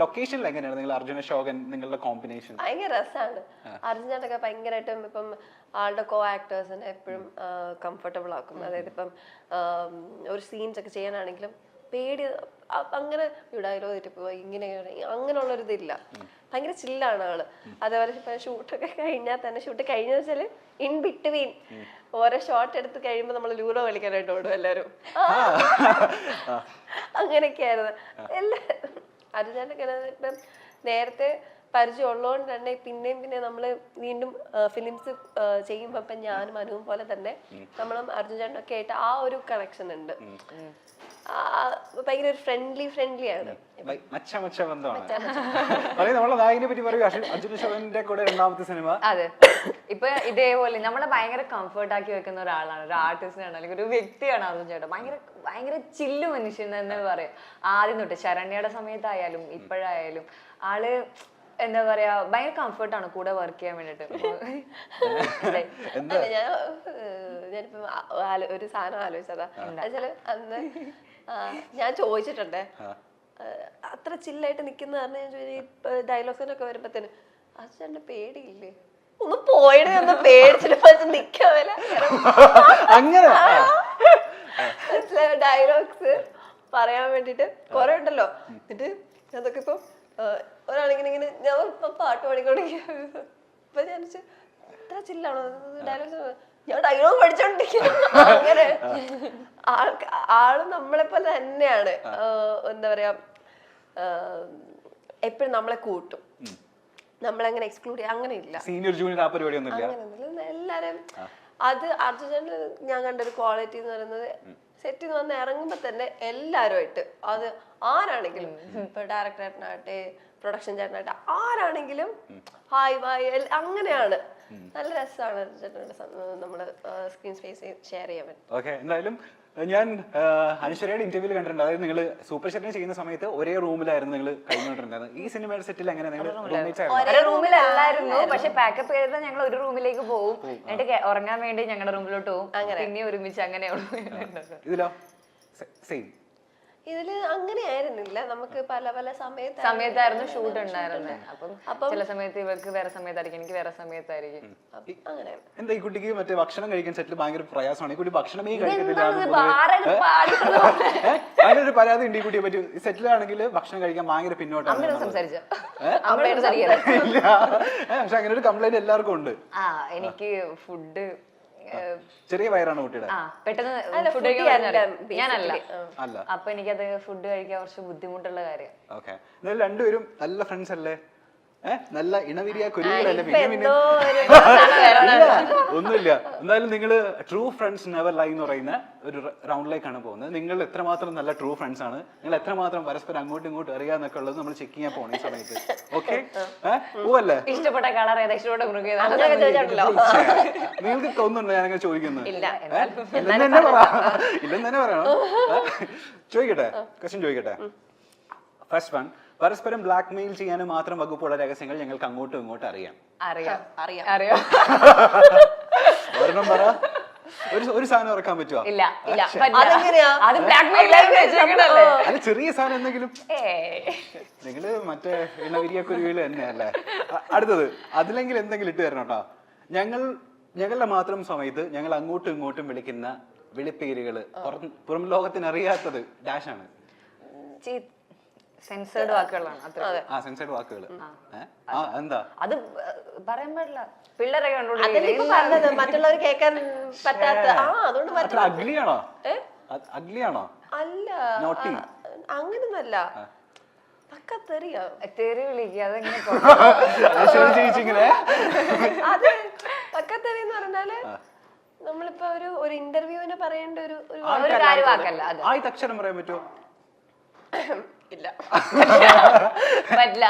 ലൊക്കേഷനിൽ എങ്ങനെയാണ് നിങ്ങൾ അർജുന അശോകൻ നിങ്ങളുടെ കോമ്പിനേഷൻ? ഭയങ്കര രസമാണ്. അർജുനേട്ടൊക്കെ ഭയങ്കരമായിട്ടും ഇപ്പം ആളുടെ കോ ആക്ടേഴ്സിനെ എപ്പോഴും കംഫർട്ടബിൾ ആക്കും. അതായത് ഇപ്പം ഒരു സീൻസ് ഒക്കെ ചെയ്യാനാണെങ്കിലും പേടി അങ്ങനെ ഡയലോഗ് തെറ്റിപ്പോ ഇങ്ങനെ അങ്ങനെയുള്ളൊരിതില്ല. ഭയങ്കര ചില്ലാണ് ആള്. അതേപോലെ ഇപ്പൊ ഷൂട്ടൊക്കെ കഴിഞ്ഞാൽ തന്നെ ഷൂട്ട് കഴിഞ്ഞ വെച്ചാല് ഇൻ ബിറ്റ്വീൻ ഓരോ ഷോട്ട് എടുത്ത് കഴിയുമ്പോ നമ്മള് ലൂഡോ കളിക്കാനായിട്ട് ഓടും എല്ലാരും. അങ്ങനെയൊക്കെയായിരുന്നു എല്ലാ അർജുനൊക്കെ. ഇപ്പം നേരത്തെ പരിചയം ഉള്ളതുകൊണ്ട് തന്നെ പിന്നെയും പിന്നെ നമ്മള് വീണ്ടും ഫിലിംസ് ചെയ്യുമ്പോ ഇപ്പൊ ഞാനും അനുവും പോലെ തന്നെ നമ്മളും അർജുൻ ചേട്ടനൊക്കെ ആയിട്ട് ആ ഒരു കണക്ഷൻ ഉണ്ട്. ഭയങ്കര ഒരു ഫ്രണ്ട്ലി ആണ്. അതെ, ഇപ്പൊ ഇതേപോലെ നമ്മളെ ഭയങ്കര കംഫർട്ട് ആക്കി വെക്കുന്ന ഒരാളാണ്, ഒരു ആർട്ടിസ്റ്റാണ്, അല്ലെങ്കിൽ ഒരു വ്യക്തിയാണ് അർജുൻ ചേട്ടൻ. ഭയങ്കര ചില്ല് മനുഷ്യൻ എന്ന് പറയാം. ആദ്യം തൊട്ട് ശരണ്യയുടെ സമയത്തായാലും ഇപ്പോഴായാലും ആള് എന്താ പറയാ ഭയങ്കര കംഫർട്ടാണ് കൂടെ വർക്ക് ചെയ്യാൻ വേണ്ടിട്ട്. ഞാനിപ്പോ ഒരു സാധനം ആലോചിച്ചതാ. എന്നുവെച്ചാല് അന്ന് ഞാൻ ചോദിച്ചിട്ടുണ്ടേ അത്ര ചില്ലായിട്ട് നിക്കുന്ന കാരണം ഞാൻ ചോദിച്ചു ഡയലോഗ്സിനൊക്കെ വരുമ്പത്തേന് അച്ഛൻ്റെ പേടിയില്ലേ, ഒന്ന് പോയിടെ ഒന്ന് പേടിച്ചിട്ട് നിക്കാൻ ഡയലോഗ്സ് പറയാൻ വേണ്ടിട്ട് കൊറേ ഉണ്ടല്ലോ. എന്നിട്ട് അതൊക്കെ ഇപ്പൊ ഒരാളിങ്ങനെ ഞാൻ ഇപ്പൊ പാട്ട് പാടിക്കൊണ്ടിരിക്കുക. ഇപ്പൊ ഞാൻ ഇത്ര ചില്ലാണോ ഡയലോഗ്സ്, ഞാൻ ഡയലോഗ് പഠിച്ചോണ്ടിരിക്കുന്നു. അങ്ങനെ ആള് നമ്മളെ പോലെ തന്നെയാണ്. എന്താ പറയാ എപ്പോഴും നമ്മളെ കൂട്ടും, നമ്മളങ്ങനെ എക്സ്ക്ലൂഡ് ചെയ്യാം അങ്ങനെ ഇല്ല. എല്ലാരും അത് അർജുൻ ഞാൻ കണ്ടൊരു ക്വാളിറ്റി എന്ന് പറയുന്നത് സെറ്റിൽ നിന്ന് വന്ന് ഇറങ്ങുമ്പോ തന്നെ എല്ലാരുമായിട്ട് അത് ആരാണെങ്കിലും ഇപ്പൊ ഡയറക്ടർ ചേട്ടനാകട്ടെ പ്രൊഡക്ഷൻ ചേട്ടനാകട്ടെ ആരാണെങ്കിലും ഹായ് ബായ് അങ്ങനെയാണ്. നല്ല രസമാണ് നമ്മള് സ്ക്രീൻ സ്പേസ് ഷെയർ ചെയ്യാൻ പറ്റും. ഓക്കെ, എന്തായാലും ഞാൻ അനശ്വരയുടെ ഇന്റർവ്യൂല് കണ്ടിട്ടുണ്ട്. അതായത് നിങ്ങൾ സൂപ്പർ സെറ്റിന് ചെയ്യുന്ന സമയത്ത് ഒരേ റൂമിലായിരുന്നു നിങ്ങൾ കഴിഞ്ഞുകൊണ്ടിരുന്നത്. ഈ സിനിമയുടെ സെറ്റിൽ എങ്ങനെ നിങ്ങൾ ഒരേ റൂമിലല്ലായിരുന്നു, പക്ഷെ പാക്കപ്പ് ചെയ്താൽ ഞങ്ങൾ ഒരു റൂമിലേക്ക് പോകും, എന്നിട്ട് ഉറങ്ങാൻ വേണ്ടി ഞങ്ങളുടെ റൂമിലോട്ട് പോകും, പിന്നെ ഒരുമിച്ച് അങ്ങനെയുള്ളൂ. ഇതിലോ സെയിം? ഇതില് അങ്ങനെ ആയിരുന്നില്ല, നമുക്ക് പല പല സമയത്തായിരുന്നു ഷൂട്ട് ഉണ്ടായിരുന്നത്. അപ്പം ചില സമയത്ത് ഇവർക്ക് വേറെ സമയത്തായിരിക്കും, എനിക്ക് വേറെ സമയത്തായിരിക്കും. അങ്ങനെ എന്താ ഈ കുട്ടിക്ക് മറ്റേ ഭക്ഷണം കഴിക്കാൻ സെറ്റിൽ ഭയങ്കര പ്രയാസമാണ്. ഈ കുട്ടി ഭക്ഷണമേ കഴിക്കുന്നില്ല, അതിനൊരു പരാതി ഉണ്ട് ഈ കുട്ടിയെ പറ്റി. സെറ്റിലാണെങ്കിൽ ഭക്ഷണം കഴിക്കാൻ ഭയങ്കര പിന്നോട്ടാണ്. പക്ഷെ അങ്ങനെ ഒരു കംപ്ലൈന്റ് എല്ലാവർക്കും ഉണ്ട്. എനിക്ക് ഫുഡ് ചെറിയ വയറാണ് കുട്ടിയുടെ. പെട്ടെന്ന് ഫുഡ് ഞാനല്ല, അപ്പൊ എനിക്കത് ഫുഡ് കഴിക്കാൻ കുറച്ച് ബുദ്ധിമുട്ടുള്ള കാര്യം. ഓക്കെ, രണ്ടുപേരും നല്ല ഫ്രണ്ട്സ് അല്ലേ? നല്ല ഇണവിരിയ കുരുവികളല്ലേ? ഒന്നുമില്ല. എന്തായാലും നിങ്ങള് ട്രൂ ഫ്രണ്ട്സ് നെവർ ലൈ എന്ന് പറയുന്ന ഒരു റൗണ്ടിലേക്കാണ് പോകുന്നത്. നിങ്ങൾ എത്രമാത്രം നല്ല ട്രൂ ഫ്രണ്ട്സ് ആണ്, നിങ്ങൾ എത്രമാത്രം പരസ്പരം അങ്ങോട്ടും ഇങ്ങോട്ടും അറിയാന്നൊക്കെ ഉള്ളത് നമ്മൾ ചെക്ക് ചെയ്യാൻ പോണ ഈ സമയത്ത്. ഓക്കെ, പോവല്ലേ? ഇഷ്ടപ്പെട്ട കളർ ഏതാ, ഇഷ്ടപ്പെട്ട മൃഗം? നിങ്ങൾക്ക് തോന്നുന്നുണ്ടോ ഞാനങ്ങനെ ചോദിക്കുന്നത്? ഇല്ലെന്ന് തന്നെ പറയണം. ചോദിക്കട്ടെ, ക്വസ്റ്റ്യൻ ചോദിക്കട്ടെ. ഫസ്റ്റ് വൺ, പരസ്പരം ബ്ലാക്ക് മെയിൽ ചെയ്യാനും മാത്രം വകുപ്പുള്ള രഹസ്യങ്ങൾ ഞങ്ങൾക്ക് അങ്ങോട്ടും ഇങ്ങോട്ടും അറിയാം. ഒരെണ്ണം പറ. ഒരു സാധനം ഇറക്കാൻ പറ്റുമോ? അത് ചെറിയ സാധനം എന്തെങ്കിലും. നിങ്ങള് മറ്റേ ഇണവിരിയ കുരുവികൾ തന്നെയല്ലേ? അടുത്തത്, അതിലെങ്കിൽ എന്തെങ്കിലും ഇട്ട് തരണം കേട്ടോ. ഞങ്ങളുടെ മാത്രം സമയത്ത് ഞങ്ങൾ അങ്ങോട്ടും ഇങ്ങോട്ടും വിളിക്കുന്ന വിളിപ്പേരുകള് പുറം ലോകത്തിന് അറിയാത്തത് ഡാഷാണ്. സെൻസേർഡ് വാക്കുകളാണ്. സെൻസേർഡ് വാക്കുകൾ എന്താ? അത് പറയാൻ പാടില്ല, പിള്ളേരൊക്കെ പറഞ്ഞത് മറ്റുള്ളവർ കേൾക്കാൻ പറ്റാത്ത. അതുകൊണ്ട് അഗ്ലിയാണോ? അഗ്ലിയാണോ? അല്ല, അങ്ങനൊന്നല്ല. തെറി വിളിക്കുക, അതെങ്ങനെ? അത് പക്കത്തെറി എന്ന് പറഞ്ഞാല് നമ്മളിപ്പോ ഒരു ഇന്റർവ്യൂവിന് പറയേണ്ട ഒരു കാര്യവാക്കല്ല. ആദ്യത്തെ അക്ഷരം പറയാൻ പറ്റുമോ? ഇല്ല, പറ്റില്ല.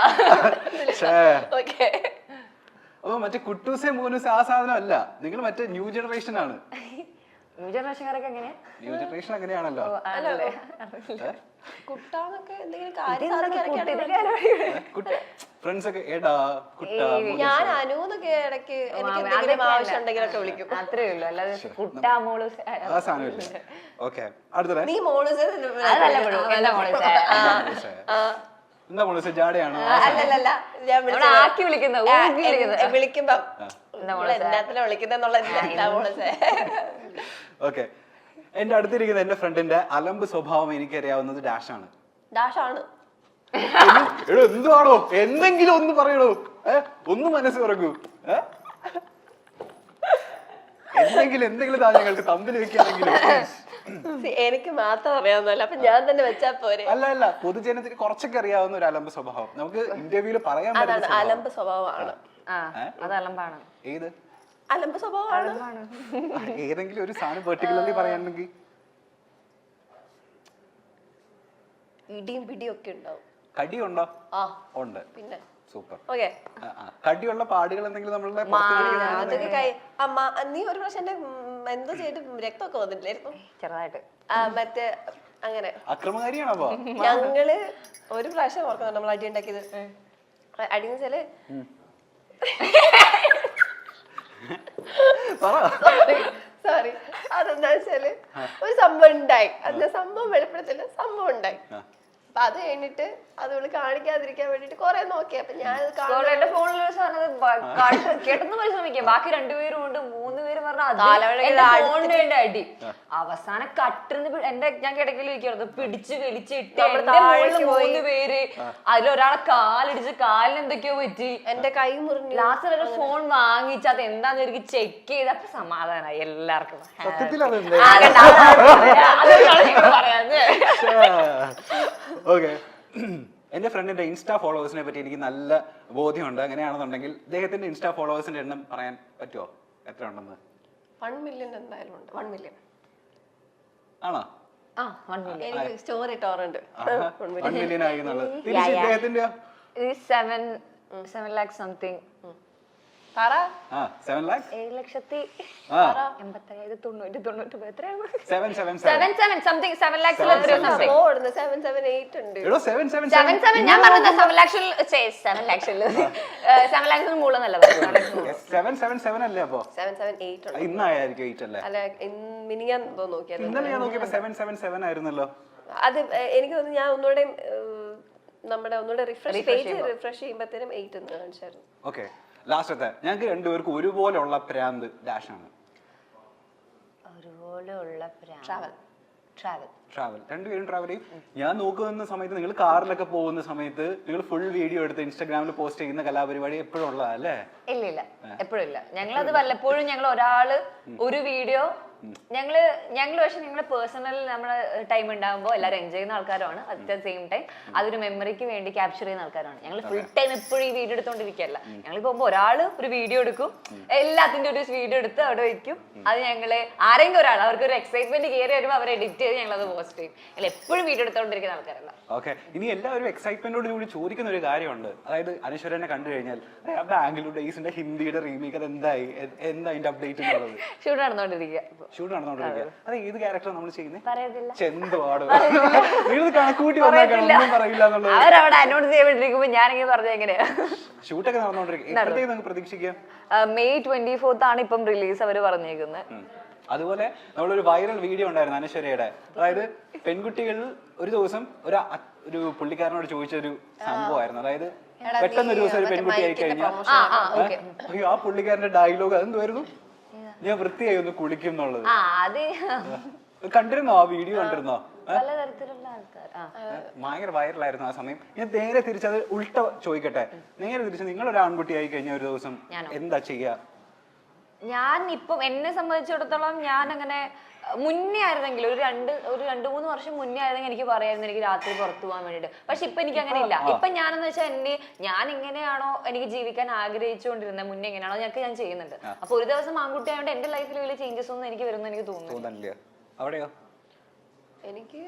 അപ്പൊ മറ്റേ കുട്ടൂസെ മൂനൂസെ ആ സാധനം അല്ല, നിങ്ങൾ മറ്റേ ന്യൂ ജനറേഷൻ ആണ്. ന്യൂ ജനറേഷൻകാരൊക്കെ എങ്ങനെ? ന്യൂ ജനറേഷൻ അങ്ങനെയാണല്ലോ. ഫ്രണ്ട്സ് ഒക്കെ ഞാൻ അനുന്നൊക്കെ ഇടയ്ക്ക് എനിക്ക് ആവശ്യം ഉണ്ടെങ്കിലൊക്കെ വിളിക്കും, അത്രേ ഉള്ളൂ. അല്ലാതെ കുട്ടാ മോള് ആ സാധനമില്ല. ഓക്കെ, അടുത്ത നീ മോള് എന്താ മോളെ ജാടയാണോ? അല്ലല്ല ഞാൻ നമ്മളെ ആക്കി വിളിക്കുന്ന ഊക്കി വിളിക്കുന്നത് വിളിക്കുമ്പോ എന്നാത്തിനാ വിളിക്കുന്നെന്നുള്ളതില്ല മോളെ. ഓക്കെ, എന്റെ അടുത്തിരിക്കുന്ന എന്റെ ഫ്രണ്ടിന്റെ അലമ്പ് സ്വഭാവം എനിക്കറിയാവുന്നത് ഡാഷാണ്. ഡാഷാണ്. എടോ എന്തുവാണോ, എന്തെങ്കിലും ഒന്ന് പറയണോ, ഒന്ന് മനസ്സ് തുറക്കൂ. എന്തെങ്കിലും താ ഞങ്ങൾക്ക് തമ്മിൽ വെക്കുകയാണെങ്കിലും. എനിക്ക് മാത്രം അറിയാവുന്നല്ല, അപ്പൊ ഞാൻ തന്നെ വെച്ചാ പോരെ. അല്ല പൊതുജനത്തിന് കുറച്ചൊക്കെ അറിയാവുന്ന ഒരു അലമ്പ് സ്വഭാവം നമുക്ക് ഇന്റർവ്യൂല് പറയാൻ അതാണ് അലമ്പ് സ്വഭാവമാണ്. അത് അലമ്പാണ്. ഏത് അലമ്പ് സ്വഭാവമാണ്? ഏതെങ്കിലും ഒരു സാധനം പെർട്ടിക്കുലർലി പറയാണെങ്കിൽ ഇടിയും പിടിയും ഒക്കെ ഉണ്ടാവും. കടിയുണ്ടോ? ആ ഉണ്ട്. പിന്നെ സൂപ്പർ. ഓക്കെ, കടിയുള്ള പാടുകൾ എന്തെങ്കിലും നമ്മളുടെ അതൊക്കെ അമ്മ നീ ഒരു പ്രാവശ്യം എന്നെ എന്തോ ചെയ്തിട്ട് രക്തമൊക്കെ വന്നിട്ടില്ലായിരുന്നു ചെറുതായിട്ട്? മറ്റേ അങ്ങനെ അക്രമകാരിയാണോ? അപ്പൊ ഞങ്ങള് ഒരു പ്രാവശ്യം ഓർക്കുന്നു നമ്മൾ അടി ഉണ്ടാക്കിയത്. അടി വെച്ചാല് സോറി, അതെന്താ വെച്ചാല് ഒരു സംഭവം ഉണ്ടായി. അതിന്റെ സംഭവം വെളിപ്പെടുത്തില്ല, സംഭവം ഉണ്ടായി. അപ്പൊ അത് കഴിഞ്ഞിട്ട് അത് ഇവള് കാണിക്കാതിരിക്കാൻ വേണ്ടിട്ട് കൊറേ നോക്കി. അപ്പൊ ഞാൻ എന്റെ ഫോണിൽ കേട്ടെന്ന് പരിശ്രമിക്കാം. ബാക്കി 2 പേരും ഉണ്ട്, 3 പേര് പറഞ്ഞ അടി. അവസാനം കട്ടിന്ന് എന്റെ ഞാൻ കിടക്കയിൽ ഇരിക്കുന്നത് പിടിച്ച് വലിച്ചിട്ട് 3 പേര്. അതിലൊരാളെ കാലിടിച്ച് കാലിന് എന്തൊക്കെയോ പറ്റി, എന്റെ കൈ മുറിഞ്ഞു. ലാസ്റ്റ് ഒരു ഫോൺ വാങ്ങിച്ച് അത് എന്താന്ന് എനിക്ക് ചെക്ക് ചെയ്ത് അപ്പൊ സമാധാനമായി എല്ലാവർക്കും. ഓക്കെ, എന്റെ ഫ്രണ്ടിന്റെ ഇൻസ്റ്റാ ഫോളോവേഴ്സിനെ പറ്റി എനിക്ക് നല്ല ബോധ്യമുണ്ട്. അങ്ങനെയാണെന്നുണ്ടെങ്കിൽ ഇദ്ദേഹത്തിന്റെ ഇൻസ്റ്റാ ഫോളോവേഴ്സിന്റെ എണ്ണം പറയാൻ പറ്റുമോ, എത്ര ഉണ്ടെന്ന്? 1 മില്യൺ എന്തായാലും ഉണ്ട്. 1 മില്യൺ ആണോ? എനിക്ക് സ്റ്റോറി ഇട്ടോറുണ്ട് 1 മില്യൺ ആയി എന്നുള്ളത്. തിരിച്ച് ഇദ്ദേഹത്തിന്റെ 7 lakhs സംതിങ്. 7 lakhs 7,85,90 എത്രയാണ്? 7 സംതിങ് 7 lakhs എത്രയോ സംതിങ്. 778 ഉണ്ട്. എടോ 7 ഞാൻ പറഞ്ഞത് 7 lakhs 7 lakhs മൂളന്നല്ല പറഞ്ഞത്. 777 അല്ലേ? അപ്പൊ 778 ഉണ്ട്. ഇന്നായിരിക്കും 8 അല്ലേ? അല്ല, മിനിയാൻ നോക്കിയാൽ ഇന്നലെ ഞാൻ നോക്കിയപ്പോ 777 ആയിരുന്നല്ലോ. അത് എനിക്ക് തോന്നുന്നു ഞാൻ ഒന്നുകൂടെ നമ്മുടെ ഒന്നുകൂടെ റിഫ്രഷ് ചെയ്യുമ്പോഴത്തേനും 8 എന്ന് കാണിച്ചായിരുന്നു. ഓക്കെ, ലാസ്റ്റത്തെ ഞങ്ങൾക്ക് രണ്ടുപേർക്കും ഒരുപോലെയുള്ള പ്രാന്ത് ഡാഷാണ്. ട്രാവൽ രണ്ടുപേരും ട്രാവൽ ചെയ്യും. ഞാൻ നോക്കുന്ന സമയത്ത് നിങ്ങൾ കാറിലൊക്കെ പോകുന്ന സമയത്ത് നിങ്ങൾ ഫുൾ വീഡിയോ എടുത്ത് ഇൻസ്റ്റാഗ്രാമിൽ പോസ്റ്റ് ചെയ്യുന്ന കലാപരിപാടി എപ്പോഴും ഉള്ളതല്ലേ? ഇല്ല, എപ്പോഴും ഇല്ല. ഞങ്ങളത് വല്ലപ്പോഴും ഞങ്ങൾ ഒരാള് ഒരു വീഡിയോ ഞങ്ങള് പക്ഷെ ഞങ്ങള് പേഴ്സണൽ നമ്മുടെ ടൈം ഉണ്ടാകുമ്പോൾ എല്ലാവരും എൻജോയ് ചെയ്യുന്ന ആൾക്കാരാണ്. അറ്റ് ദ സെയിം ടൈം അതൊരു മെമ്മറിക്ക് വേണ്ടി ക്യാപ്ചർ ചെയ്യുന്ന ആൾക്കാരാണ്. ഞങ്ങൾ ഫുൾ ടൈം എപ്പോഴും ഈ വീഡിയോ എടുത്തോണ്ടിരിക്കല്ല. ഞങ്ങൾ പോകുമ്പോൾ ഒരാള് ഒരു വീഡിയോ എടുക്കും, എല്ലാത്തിന്റെ ഒരു വീഡിയോ എടുത്ത് അവിടെ വെക്കും. അത് ഞങ്ങള് ആരെങ്കിലും ഒരാൾ അവർക്ക് ഒരു എക്സൈറ്റ്മെന്റ് കയറി വരുമ്പോൾ അവർ എഡിറ്റ് ചെയ്ത് ഞങ്ങൾ അത് പോസ്റ്റ് ചെയ്യും. ഞങ്ങൾ എപ്പോഴും വീഡിയോ എടുത്തോണ്ടിരിക്കുന്ന ആൾക്കാരല്ല. ഓക്കെ, ഇനി എല്ലാവരും എക്സൈറ്റ്മെന്റോട് കൂടി ചോദിക്കുന്ന ഒരു കാര്യമുണ്ട്. അതായത് അനശ്വരനെ കണ്ടു കഴിഞ്ഞാൽ ബാംഗ്ലൂർ ഡേയ്സിന്റെ ഹിന്ദിയുടെ റീമേക്ക് അത് എന്താ അതിന്റെ അപ്ഡേറ്റ് എന്നുള്ളത്? ഷൂട്ട് നടന്നുകൊണ്ടിരിക്കുക. അത് ഏത് ക്യാരക്ടർ നമ്മൾ ചെയ്യുന്നത്? ചെന്തുവാട് കണക്കൂട്ടി ഒന്നും പറയില്ല എന്നുള്ളത് അവരവിടെ അനൗൺസ് ചെയ്യപ്പെട്ടിരിക്കുമ്പോ ഞാനെങ്ങനെ പറഞ്ഞ എങ്ങനെയാ? ഷൂട്ടൊക്കെ നടന്നുകൊണ്ടിരിക്കും. പ്രതീക്ഷിക്കാം May 24th ആണ് ഇപ്പം റിലീസ് അവര് പറഞ്ഞേക്കുന്നത്. അതുപോലെ നമ്മളൊരു വൈറൽ വീഡിയോ ഉണ്ടായിരുന്നു അനശ്വരയുടെ. അതായത് പെൺകുട്ടികൾ ഒരു ദിവസം ഒരു പുള്ളിക്കാരനോട് ചോദിച്ചൊരു സംഭവമായിരുന്നു. അതായത് പെട്ടെന്ന് ഒരു ദിവസം ഒരു പെൺകുട്ടി ആയി കഴിഞ്ഞാൽ ആ പുള്ളിക്കാരന്റെ ഡയലോഗ് അതെന്തുവായിരുന്നു? ഞാൻ വൃത്തിയായി ഒന്ന് കുളിക്കും എന്നുള്ളത്. കണ്ടിരുന്നോ? ആ വീഡിയോ കണ്ടിരുന്നോ? ഭയങ്കര വൈറലായിരുന്നു ആ സമയം. ഞാൻ നേരെ തിരിച്ചത് ഉൾട്ട ചോദിക്കട്ടെ, നേരെ തിരിച്ച് നിങ്ങളൊരു ആൺകുട്ടി ആയി കഴിഞ്ഞാൽ ഒരു ദിവസം എന്താ ചെയ്യാ? ഞാൻ ഇപ്പം എന്നെ സംബന്ധിച്ചിടത്തോളം ഞാൻ അങ്ങനെ മുന്നേ ആയിരുന്നെങ്കിൽ ഒരു 2-3 വർഷം മുന്നേ ആയിരുന്നെങ്കിൽ എനിക്ക് പറയായിരുന്നു എനിക്ക് രാത്രി പുറത്തു പോകാൻ വേണ്ടിട്ട്. പക്ഷെ ഇപ്പൊ എനിക്ക് അങ്ങനെ ഇല്ല. ഇപ്പൊ ഞാനെന്ന് വെച്ചാൽ ഞാൻ എങ്ങനെയാണോ എനിക്ക് ജീവിക്കാൻ ആഗ്രഹിച്ചുകൊണ്ടിരുന്നത് മുന്നേ എങ്ങനെയാണോ ഞാൻ ചെയ്യുന്നുണ്ട്. അപ്പൊ ഒരു ദിവസം ആൺകുട്ടി ആയതുകൊണ്ട് എന്റെ ലൈഫിൽ വലിയ ചേഞ്ചസ് ഒന്നും എനിക്ക് വരുമെന്ന് എനിക്ക് തോന്നുന്നില്ല. അവിടെയോ? എനിക്ക്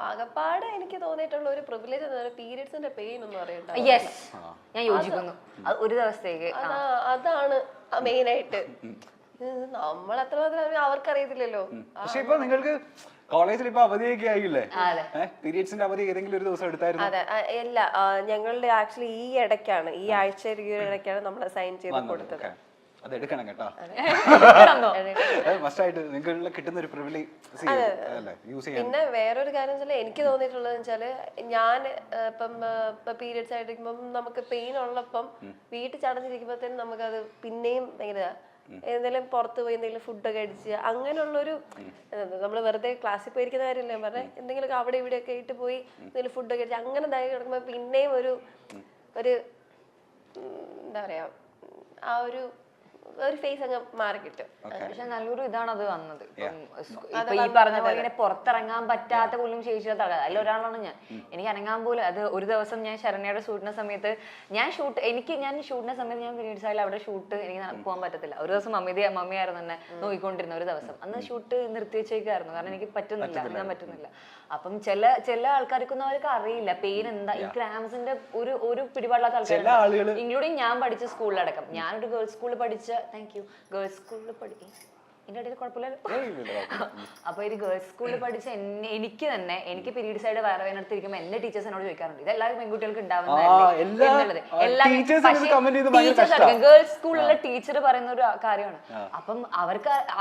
ആകപ്പാടെ എനിക്ക് തോന്നിയിട്ടുള്ള ഒരു പ്രിവിലേജ് പീരിയഡ്സിന്റെ പെയിൻ ഒന്നും അറിയണ്ട. യെസ്, ഞാൻ യോജിക്കുന്നു. ഒരു ദിവസത്തേക്ക് അതാണ് മെയിൻ ആയിട്ട്. നമ്മൾ എത്രമാത്രം അവർക്കറിയത്തില്ലല്ലോ. പക്ഷെ ഇപ്പൊ നിങ്ങൾക്ക് കോളേജിൽ ഇപ്പൊ അവധിയൊക്കെ ആയില്ലേ? പീരിയഡ്സിന്റെ അവധി ഏതെങ്കിലും ഒരു ദിവസം എടുത്തായിരുന്നു? അതെ, ഇല്ല. ഞങ്ങളുടെ ആക്ച്വലി ഈ ഇടയ്ക്കാണ്, ഈ ആഴ്ച ഇടയ്ക്കാണ് നമ്മൾ സൈൻ ചെയ്ത് കൊടുത്തത്. അത് എടുക്കണം കേട്ടോ. മസ്റ്റായിട്ട് നിങ്ങൾക്ക് കിട്ടുന്ന ഒരു പ്രിവിലേജ് അല്ലേ യൂസ് ചെയ്യാൻ. പിന്നെ വേറൊരു കാര്യം വെച്ചാൽ എനിക്ക് തോന്നിയിട്ടുള്ളത് വെച്ചാല് ഞാൻ ഇപ്പം പീരിയഡ്സ് ആയിട്ടിരിക്കുമ്പം നമുക്ക് പെയിൻ ഉള്ളപ്പം വീട്ടിൽ ചടഞ്ഞിരിക്കുമ്പോഴത്തേനും നമുക്കത് പിന്നെയും ഭയങ്കര എന്തെങ്കിലും പുറത്ത് പോയി എന്തെങ്കിലും ഫുഡൊക്കെ അടിച്ച് അങ്ങനെയുള്ളൊരു നമ്മൾ വെറുതെ ക്ലാസ്സിൽ പോയിരിക്കുന്ന കാര്യമല്ലേ പറഞ്ഞേ, എന്തെങ്കിലുമൊക്കെ അവിടെ ഇവിടെയൊക്കെ ആയിട്ട് പോയി എന്തെങ്കിലും ഫുഡൊക്കെ അടിച്ച് അങ്ങനെ ഇതായി കിടക്കുമ്പോൾ പിന്നെയും ഒരു എന്താ പറയാ ആ ഒരു ഫേസ് അങ്ങ് മാറി കിട്ടും. പക്ഷെ നല്ലൊരു ഇതാണ് അത് വന്നത്. ഇപ്പൊ ഈ പറഞ്ഞ പോലെ ഇങ്ങനെ പുറത്തിറങ്ങാൻ പറ്റാത്ത പോലും ശേഷിയാത്ത ആൾക്കാർ അതിലൊരാളാണ് ഞാൻ. എനിക്ക് അനങ്ങാൻ പോലും അത് ഒരു ദിവസം ഞാൻ ശരണ്യയുടെ ഷൂട്ടിന്റെ സമയത്ത് ഞാൻ ഷൂട്ടിന്റെ സമയത്ത് ഞാൻ പീരീഡ്സ് ആയാലും അവിടെ ഷൂട്ട് എനിക്ക് പോകാൻ പറ്റത്തില്ല. ഒരു ദിവസം മമ്മിയായിരുന്നു എന്നെ നോക്കിക്കൊണ്ടിരുന്ന ഒരു ദിവസം. അന്ന് ഷൂട്ട് നിർത്തി വെച്ചേക്കായിരുന്നു, കാരണം എനിക്ക് പറ്റുന്നില്ല, അനങ്ങാൻ പറ്റുന്നില്ല. അപ്പം ചില ആൾക്കാർക്കൊന്നും അവർക്ക് അറിയില്ല പെയിൻ എന്താ, ഈ ക്രാംസിന്റെ ഒരു പിടിപാടില്ലാത്ത ആൾക്കാർ, ഇൻക്ലൂഡിങ് ഞാൻ പഠിച്ച സ്കൂളിലടക്കം. ഞാനൊരു ഗേൾസ് സ്കൂളിൽ പഠിച്ച ഗേൾസ് സ്കൂളിൽ ഇതിന്റെ ഇടയിൽ കുഴപ്പമില്ലല്ലോ. അപ്പൊ ഒരു ഗേൾസ് സ്കൂളിൽ പഠിച്ച എനിക്ക് പീരീഡ്സ് ആയിട്ട് വയറ് വേനെടുത്തിരിക്കുമ്പോൾ എന്റെ ടീച്ചേഴ്സ് എന്നോട് ചോദിക്കാറുണ്ട്, ഇത് എല്ലാവരും പെൺകുട്ടികൾക്ക് ഉണ്ടാവുന്നതല്ലേ ഗേൾസ് സ്കൂളിലെ ടീച്ചർ പറയുന്ന ഒരു കാര്യമാണ്. അപ്പം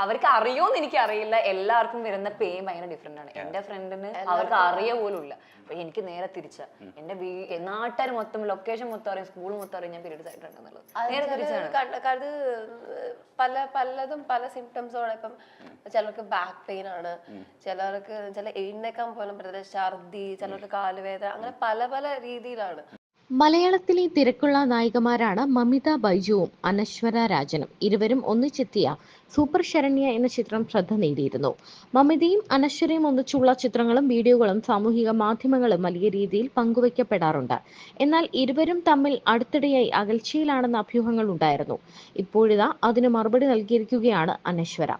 അവർക്ക് അറിയോന്ന് എനിക്ക് അറിയില്ല. എല്ലാവർക്കും വരുന്ന പെയിൻ ഭയങ്കര ഡിഫറെന്റ് ആണ്. എന്റെ ഫ്രണ്ടിന് അവർക്ക് അറിയ പോലും ഇല്ല. അപ്പൊ എനിക്ക് നേരെ തിരിച്ച എന്റെ നാട്ടുകാർ മൊത്തം ലൊക്കേഷൻ മൊത്തം അറിയാം, സ്കൂൾ മൊത്തം അറിയാം ഞാൻ പീരീഡ്സ് ആയിട്ടുണ്ടെന്നുള്ളത്. നേരെ തിരിച്ചാണ്. അത് പലതും പല സിംറ്റംസോടെ. ഇപ്പം ചിലർക്ക് ബാക്ക് പെയിൻ ആണ്, ചിലർക്ക് എഴുന്നേക്കാൻ പോലും പറ്റത്തില്ല, ഛർദി, ചിലർക്ക് കാലുവേദന, അങ്ങനെ പല പല രീതിയിലാണ്. മലയാളത്തിലെ തിരക്കുള്ള നായികമാരാണ് മമിത ബൈജുവും അനശ്വര രാജനും. ഇരുവരും ഒന്നിച്ചെത്തിയ സൂപ്പർ ശരണ്യ എന്ന ചിത്രം ശ്രദ്ധ നേടിയിരുന്നു. മമിതയും അനശ്വരയും ഒന്നിച്ചുള്ള ചിത്രങ്ങളും വീഡിയോകളും സാമൂഹിക മാധ്യമങ്ങളും വലിയ രീതിയിൽ പങ്കുവയ്ക്കപ്പെടാറുണ്ട്. എന്നാൽ ഇരുവരും തമ്മിൽ അടുത്തിടെയായി അകൽച്ചയിലാണെന്ന അഭ്യൂഹങ്ങൾ ഉണ്ടായിരുന്നു. ഇപ്പോഴിതാ അതിന് മറുപടി നൽകിയിരിക്കുകയാണ് അനശ്വര.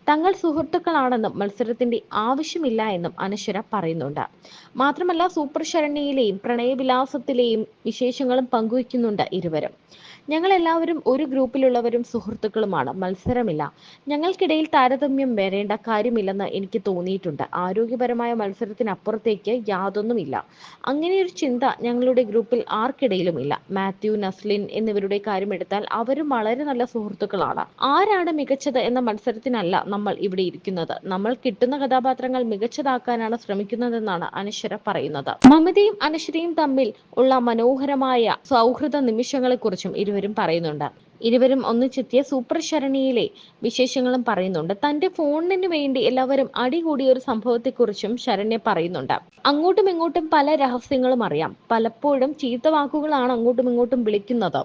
തങ്ങൾ സുഹൃത്തുക്കളാണെന്നും മത്സരത്തിന്റെ ആവശ്യമില്ല എന്നും അനശ്വര പറയുന്നുണ്ട്. മാത്രമല്ല സൂപ്പർ ശരണ്യയിലെയും പ്രണയവിലാസത്തിലെയും വിശേഷങ്ങളും പങ്കുവയ്ക്കുന്നുണ്ട് ഇരുവരും. ഞങ്ങൾ എല്ലാവരും ഒരു ഗ്രൂപ്പിലുള്ളവരും സുഹൃത്തുക്കളുമാണ്, മത്സരമില്ല. ഞങ്ങൾക്കിടയിൽ താരതമ്യം വരേണ്ട കാര്യമില്ലെന്ന് എനിക്ക് തോന്നിയിട്ടുണ്ട്. ആരോഗ്യപരമായ മത്സരത്തിനപ്പുറത്തേക്ക് യാതൊന്നുമില്ല. അങ്ങനെയൊരു ചിന്ത ഞങ്ങളുടെ ഗ്രൂപ്പിൽ ആർക്കിടയിലും ഇല്ല. മാത്യു, നസ്ലിൻ എന്നിവരുടെ കാര്യമെടുത്താൽ അവരും വളരെ നല്ല സുഹൃത്തുക്കളാണ്. ആരാണ് മികച്ചത് എന്ന മത്സരത്തിനല്ല നമ്മൾ ഇവിടെ ഇരിക്കുന്നത്. നമ്മൾ കിട്ടുന്ന കഥാപാത്രങ്ങൾ മികച്ചതാക്കാനാണ് ശ്രമിക്കുന്നതെന്നാണ് അനശ്വര പറയുന്നത്. മമിതയും അനശ്വരയും തമ്മിൽ ഉള്ള മനോഹരമായ സൗഹൃദ നിമിഷങ്ങളെക്കുറിച്ചും ഇരുവരും പറയുന്നുണ്ട്. ഇരുവരും ഒന്നിച്ചെത്തിയ സൂപ്പർ ശരണ്യയിലെ വിശേഷങ്ങളും പറയുന്നുണ്ട്. തന്റെ ഫോണിന് വേണ്ടി എല്ലാവരും അടികൂടിയ ഒരു സംഭവത്തെക്കുറിച്ചും ശരണ്യ പറയുന്നുണ്ട്. അങ്ങോട്ടും ഇങ്ങോട്ടും പല രഹസ്യങ്ങളും അറിയാം. പലപ്പോഴും ചീത്ത വാക്കുകളാണ് അങ്ങോട്ടും ഇങ്ങോട്ടും വിളിക്കുന്നത്.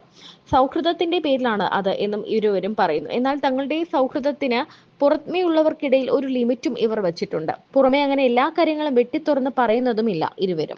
സൗഹൃദത്തിന്റെ പേരിലാണ് അത് എന്നും ഇരുവരും പറയുന്നു. എന്നാൽ തങ്ങളുടെ സൗഹൃദത്തിന് പുറമേ ഉള്ളവർക്കിടയിൽ ഒരു ലിമിറ്റും ഇവർ വെച്ചിട്ടുണ്ട്. പുറമെ അങ്ങനെ എല്ലാ കാര്യങ്ങളും വെട്ടിത്തുറന്ന് പറയുന്നതുമില്ല ഇരുവരും.